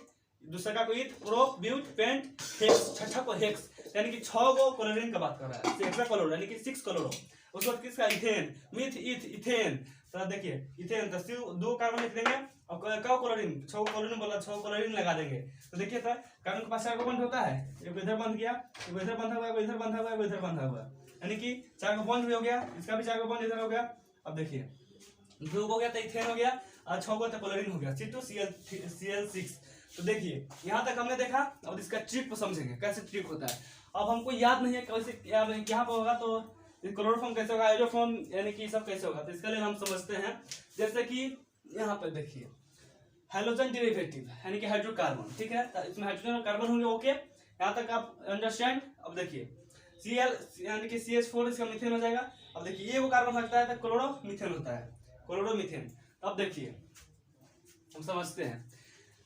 दूसरा का को ईथ, प्रोप, ब्यूट, पेंट, हेक्स, छठा को हेक्स यानी कि 6 गो क्लोरीन का बात कर रहा है, हेक्साक्लोरो यानी कि 6 क्लोरो। उसके बाद किसका, इथेन, मीथ, इथेन। तो देखिए इथेन तो सिर्फ 2 कार्बन लिख देंगे और क्या क्लोरीन, 6 क्लोरीन बोला, 6 क्लोरीन लगा देंगे। तो देखिए तो कार्बन के पास 4 बंध होता है, एक इधर बंध गया, एक इधर बंधा हुआ, इधर बंधा हुआ, इधर बंधा हुआ, यानी कि 4 बंध भी हो गया, इसका भी 4 बंध इधर हो गया। अब देखिए 2 हो गया तो इथेन हो गया और 6 को तो क्लोरीन हो गया, C2Cl6। तो देखिए यहाँ तक हमने देखा। अब इसका ट्रिक को समझेंगे, कैसे ट्रिक होता है। अब हमको याद नहीं है कैसे यहाँ पर होगा, तो क्लोरोफॉर्म कैसे होगा, हाइड्रोफॉर्म यानी कि सब कैसे होगा। तो इसके लिए हम समझते हैं, जैसे कि यहाँ पे देखिए हाइड्रोजन डेरिवेटिव यानी कि हाइड्रोकार्बन, ठीक है, तो इसमें हाइड्रोजन और कार्बन होंगे। ओके, यहाँ तक आप अंडरस्टैंड। अब देखिए Cl यानी कि CH4 इसका मीथेन हो जाएगा। अब देखिए ये वो कार्बन हटता है तो क्लोरोमीथेन होता है, क्लोरोमीथेन। अब देखिए हम समझते हैं,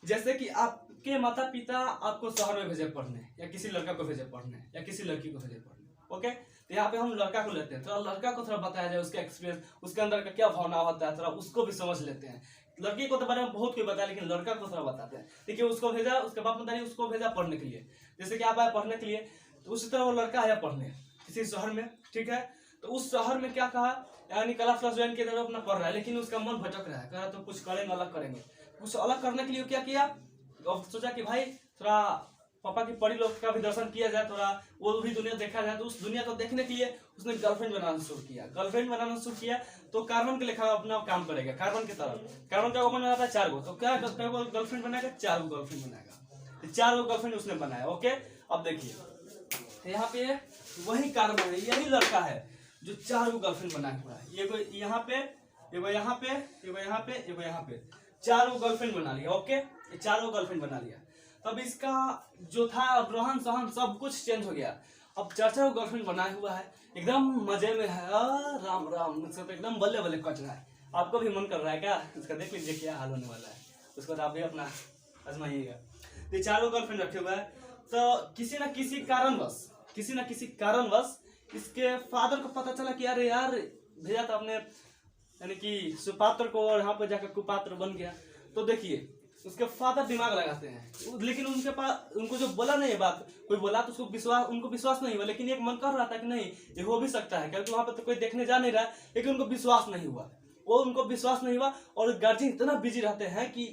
जैसे कि आपके माता पिता आपको शहर में भेजे पढ़ने, या किसी लड़का को भेजे पढ़ने, या किसी लड़की को भेजे पढ़ने। ओके, तो यहाँ पे हम लड़का को लेते हैं, थोड़ा लड़का को थोड़ा बताया जाए, उसका एक्सपीरियंस, उसके अंदर का क्या भावना होता है, थोड़ा उसको भी समझ लेते हैं। लड़की को तो बारे में बहुत कोई बताया, लेकिन लड़का को थोड़ा बताते हैं। देखिए उसको भेजा, उसके बाप बताइए उसको भेजा पढ़ने के लिए, जैसे कि आप आए पढ़ने के लिए, तो उसी तरह वो लड़का आया पढ़ने किसी शहर में, ठीक है। तो उस शहर में क्या कहा, यानी क्लास ज्वाइन किया अपना पढ़ रहा है, लेकिन उसका मन भटक रहा है, कह रहा तो कुछ करेंगे, अलग करेंगे। कुछ अलग करने के लिए क्या किया, तो सोचा कि भाई थोड़ा पापा की पढ़ी लोग का भी दर्शन किया जाए, थोड़ा वो भी दुनिया देखा जाए। तो उस दुनिया को देखने के लिए उसने गर्लफ्रेंड बनाना शुरू किया। तो कार्बन के लेखा अपना काम करेगा, कार्बन की तरह। कार्बन का ओपन बनाता है 4 गो, तो क्या गर्लफ्रेंड बनाएगा, 4 गो गर्लफ्रेंड बनाएगा, 4 गो गर्लफ्रेंड उसने बनाया। ओके, अब देखिए यहाँ पे वही कार्बन है, यही लड़का है जो 4 गो गर्लफ्रेंड बनाया हुआ है। एगो यहाँ पे, एगो यहाँ पे, एगो यहाँ पे, एगो यहाँ पे, 4 गो गर्लफ्रेंड बना लिया। ओके, ये 4 गो गर्लफ्रेंड बना लिया। तब इसका जो था रहन सहन सब कुछ चेंज हो गया। अब 4 गर्लफ्रेंड बनाया हुआ है, एकदम मजे में है, राम राम, तो एकदम बल्ले बल्ले कट रहा है। आपको भी मन कर रहा है क्या, इसका देख लीजिए क्या हाल होने वाला है, उसके बाद आप भी अपना आजमाइएगा। तो 4 गर्लफ्रेंड रखे हुआ है। तो किसी न किसी कारणवश इसके फादर को पता चला कि अरे यार भेजा था अपने, यानी कि सुपात्र को, और यहाँ पर जाकर कुपात्र बन गया। तो देखिए उसके फादर दिमाग लगाते हैं, लेकिन उनके पास, उनको जो बोला नहीं बात, कोई बोला तो उनको विश्वास नहीं हुआ, लेकिन एक मन कर रहा था कि नहीं ये हो भी सकता है, क्योंकि वहां पर तो कोई देखने जा नहीं रहा, लेकिन उनको विश्वास नहीं हुआ। और गार्जियन इतना बिजी रहते हैं कि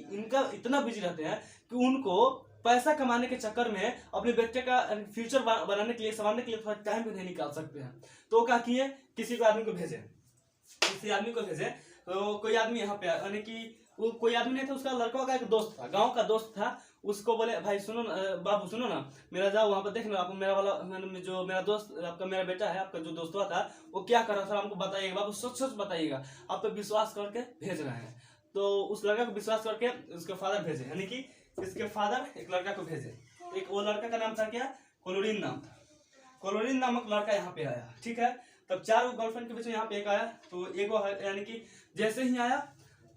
उनको पैसा कमाने के चक्कर में अपने बच्चे का फ्यूचर बनाने के लिए, संभालने के लिए थोड़ा टाइम भी नहीं निकाल सकते हैं। तो क्या किए, किसी आदमी को भेजे। तो कोई आदमी यहाँ पे, यानी कि वो कोई आदमी नहीं था, उसका लड़का का एक दोस्त था, गांव का दोस्त था। उसको बोले भाई सुनो ना, बाबू सुनो ना, मेरा जाओ वहाँ पर देखना, आपको मेरा वाला जो मेरा दोस्त, आपका मेरा बेटा है, आपका जो दोस्त था वो क्या कर रहा था, हमको बताइएगा बाबू, सच बताइएगा, आप पे विश्वास करके भेज रहे हैं। तो उस लड़का को विश्वास करके उसके फादर भेजे, यानी कि इसके फादर एक लड़का को भेजे। एक वो लड़का का नाम था क्या, क्लोरीन नाम था। क्लोरीन नामक लड़का यहाँ पे आया, ठीक है। तब 4 गर्लफ्रेंड के बीच में यहाँ पे एक आया। तो एक यानी कि जैसे ही आया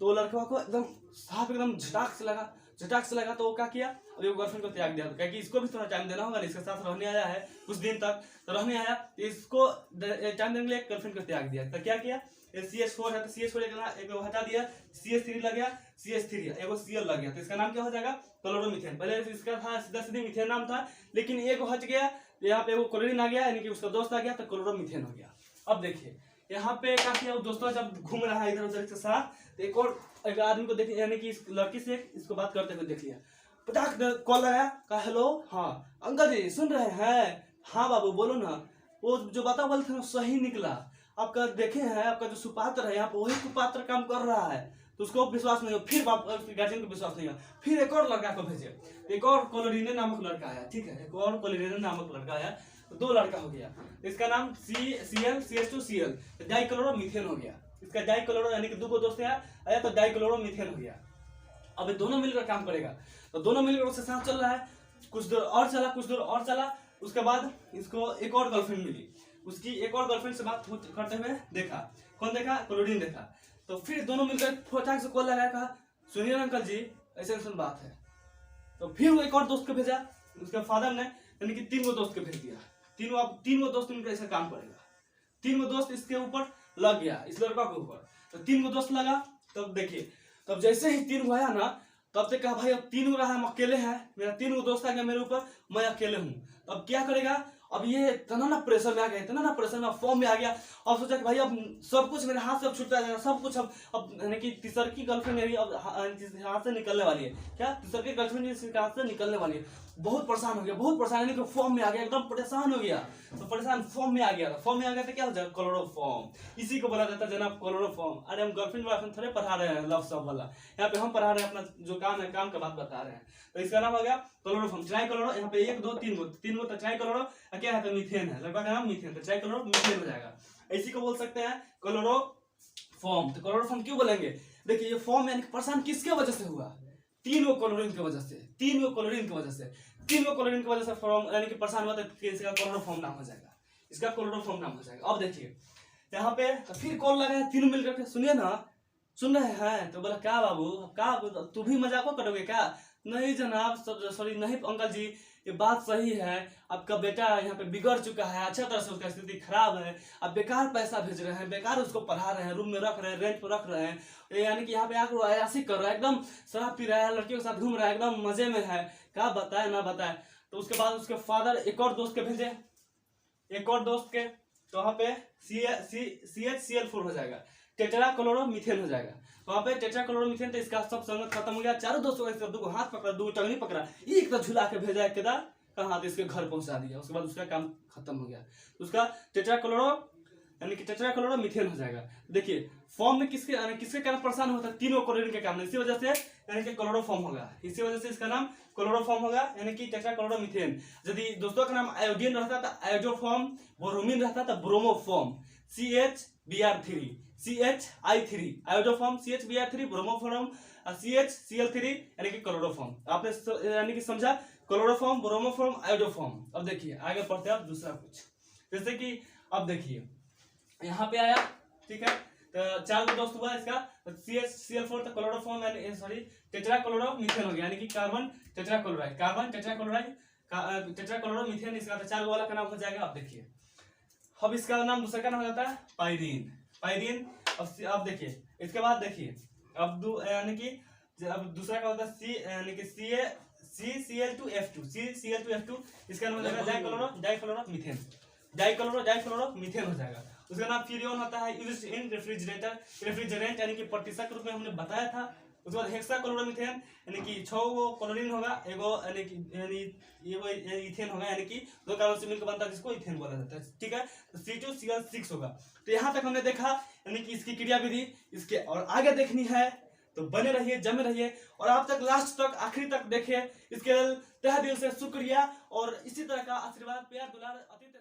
तो लड़का को एकदम साफ, एकदम झटाक से लगा। तो वो क्या किया, अब ये गर्लफ्रेंड को त्याग दिया, क्योंकि इसको भी थोड़ा टाइम देना होगा, इसके साथ रहने आया है कुछ दिन तक, तो रहने आया, तो इसको टाइम देने के लिए गर्लफ्रेंड को त्याग दिया। तो क्या किया, CH4 है तो CH4 एक हटा दिया, CH3 लग गया, CH3 एगो Cl लग गया, तो इसका नाम क्या हो जाएगा, क्लोरोमीथेन। पहले इसका था सीधा मीथेन नाम था, लेकिन एक हट गया, यहाँ पे वो क्लोरीन आ गया, यानी कि उसका दोस्त आ गया, तो क्लोरोमीथेन हो गया। अब देखिए यहाँ पे क्या किया, दोस्तों जब घूम रहा है इधर उधर के साथ, तो एक आदमी को देख, यानी कि इस लड़की से इसको बात करते हुए देख लिया। पटाख कॉल लगाया, कहा हेलो, हाँ अंकल जी सुन रहे हैं, हाँ बाबू बोलो ना। वो जो बता बोल थे सही निकला, आपका देखे हैं, आपका जो सुपात्र है यहाँ पे वही कुपात्र काम कर रहा है। तो उसको विश्वास नहीं हो, फिर गार्जियन को विश्वास नहीं हो, फिर एक और लड़का को भेजे, एक और क्लोरीन नामक लड़का आया, ठीक है, एक और क्लोरीन नामक लड़का आया, तो 2 लड़का हो गया। इसका नाम CH2Cl डाइक्लोरोमीथेन हो गया। इसका डाइक्लोरो यानी कि 2 दोस्त आया तो डाइक्लोरोमीथेन हो गया। अब ये दोनों मिलकर काम करेगा, तो दोनों मिलकर उसके साथ चल रहा है। कुछ दूर और चला, कुछ दूर और चला, उसके बाद इसको एक और गर्लफ्रेंड मिली। उसकी एक और गर्लफ्रेंड से बात करते हुए देखा। कौन देखा? क्लोरीन देखा। तो फिर दोनों मिलकर फटाक से कॉल लगाया, कहा सुनिए अंकल जी ऐसे ऐसी बात है। तो फिर वो एक और दोस्त को भेजा, उसके फादर ने यानी कि 3 दोस्त को भेज दिया। तीनों दोस्त मिलकर ऐसा काम करेगा। 3 दोस्त इसके ऊपर लग गया, इस लड़का के ऊपर। तो 3 दोस्त लगा। तब देखिए, तब जैसे ही 3 आया ना, तब से कहा भाई अब 3 रहा, हम अकेले हैं, मेरा 3 दोस्त आ गया मेरे ऊपर, मैं अकेले हूँ। अब क्या करेगा? अब ये इतना ना प्रेशर में आ गया, इतना ना प्रेशर में, फॉर्म में आ गया। अब सोचा कि भाई अब सब कुछ मेरे हाथ से अब छूटता जाएगा, सब कुछ अब यानी कि तीसरी गर्लफ्रेंड मेरी अब हाथ से निकलने वाली है। क्या? तीसरी गर्लफ्रेंड इसके हाथ से निकलने वाली है। बहुत परेशान हो गया, बहुत परेशान, यानी कि फॉर्म में आ गया, एकदम परेशान हो गया। तो परेशान फॉर्म में आ गया था। फॉर्म में आ गया तो क्या हो जाएगा? क्लोरोफॉर्म। इसी को बोला जाता है जनाब क्लोरोफॉर्म। अरे हम गर्लफ्रेंड बॉयफ्रेंड थोड़े पढ़ा रहे हैं लव सब वाला, यहाँ पे हम पढ़ा रहे हैं अपना जो काम है, काम का बात बता रहे हैं। तो इसका नाम हो गया क्लोरोफॉर्म। ट्राइक्लोरो, यहाँ पे 1 2 3 गो तो ट्राइक्लोरो क्या है? तो मीथेन है, लगभग नाम मीथेन। तो ट्राइक्लोरो मीथेन हो जाएगा। इसी को बोल सकते हैं क्लोरोफॉर्म। तो क्लोरोफॉर्म क्यों बोलेंगे? देखिए ये फॉर्म यानी परेशान किसके वजह से हुआ? 3 क्लोरीन की वजह से। 3 क्लोरीन की वजह से, 3 क्लोरीन की वजह से फॉर्म यानी कि परेशान हुआ, तो इसका क्लोरोफॉर्म नाम हो जाएगा। इसका क्लोरोफॉर्म नाम हो जाएगा। अब देखिए यहाँ पे तो फिर कॉल लगाया, 3 मिलकर के, सुनिए ना, सुन रहे हैं? तो बोला क्या बाबू, क्या तू भी मजाक करोगे क्या? नहीं जनाब, सॉरी नहीं अंकल जी, ये बात सही है, आपका बेटा यहाँ पे बिगड़ चुका है, अच्छा तरह से उसका स्थिति खराब है, आप बेकार पैसा भेज रहे हैं, बेकार उसको पढ़ा रहे हैं, रूम में रख रहे हैं, रेंट पर रख रहे हैं, यानी कि यहाँ पे आकर अयासी कर रहा है, एकदम शराब पी रहा है, लड़कियों के साथ घूम रहा है, एकदम मजे में है, क्या बताए ना बताए। तो उसके बाद उसके फादर एक और दोस्त के भेजे, एक और दोस्त के, तो वहाँ पे CHCl4 हो जाएगा, टेट्राक्लोरोमीथेन हो जाएगा। वहाँ पे टेट्राक्लोरोमीथेन, तो इसका सब संगत खत्म हो गया। चारों दोस्तों का 2 हाथ पकड़ा, 2 टंगनी पकड़ा, एक तो झुला के भेजा, केदा कहाँ? तो इसके घर पहुंचा दिया। उसके बाद उसका काम खत्म हो गया। उसका टेट्राक्लोरो यानी कि टेट्राक्लोरोमीथेन हो जाएगा। देखिए फॉर्म में किसके कारण परेशान होता है? 3 क्लोरीन के कारण, इसी वजह से यानी कि क्लोरोफॉर्म होगा। इसी वजह से इसका नाम क्लोरोफॉर्म होगा, यानी कि टेट्राक्लोरोमीथेन। यदि दोस्तों का नाम आयोडीन रहता तो आयोडोफॉर्म, ब्रोमीन रहता तो bromoform, CHBr3, CHI3, iodoform, CHBr3, bromoform, CHCl3 यानी कि क्लोरोफॉर्म। आपने यानी कि समझा? Chloroform, bromoform, iodoform. अब देखिए आगे पढ़ते हैं आप दूसरा कुछ, जैसे कि अब देखिए यहाँ पे आया, ठीक है, तो 4 दोस्त हुआ इसका, तो CHCl4 तो क्लोरोफॉर्म यानी सॉरी टेट्राक्लोरोमीथेन हो गया, यानी कि कार्बन टेट्राक्लोराइड, टेट्राक्लोरोमीथेन, इसका तो 4 वाला का नाम हो जाएगा। अब देखिए अब इसका नाम दूसरा का नाम हो जाता है पायरीन। अब देखिए इसके बाद देखिए अब यानी कि अब दूसरा का होता है C यानी कि CCl2F2, इसका नाम हो जाएगा डाइक्लोरोमीथेन हो जाएगा। उसका नाम फ्यूरियन होता है, यूज्ड इन रेफ्रिजरेंट यानी कि प्रतिशत के रूप में हमने बताया था। उसके बाद हेक्साक्लोरोमीथेन यानी कि 6 क्लोरीन होगा, एगो यानी इथेन होगा, यानी कि 2 कार्बन से मिलकर बनता है, जिसको इथेन बोला जाता है, ठीक है। तो C2Cl6 होगा। तो यहाँ तक हमने देखा यानी कि इसकी क्रियाविधि, इसके और आगे देखनी है तो बने रहिए, जमे रहिए, और आप तक लास्ट तक आखिरी तक देखें। इसके तहे दिल से शुक्रिया, और इसी तरह का आशीर्वाद, प्यार, दुलार अतीत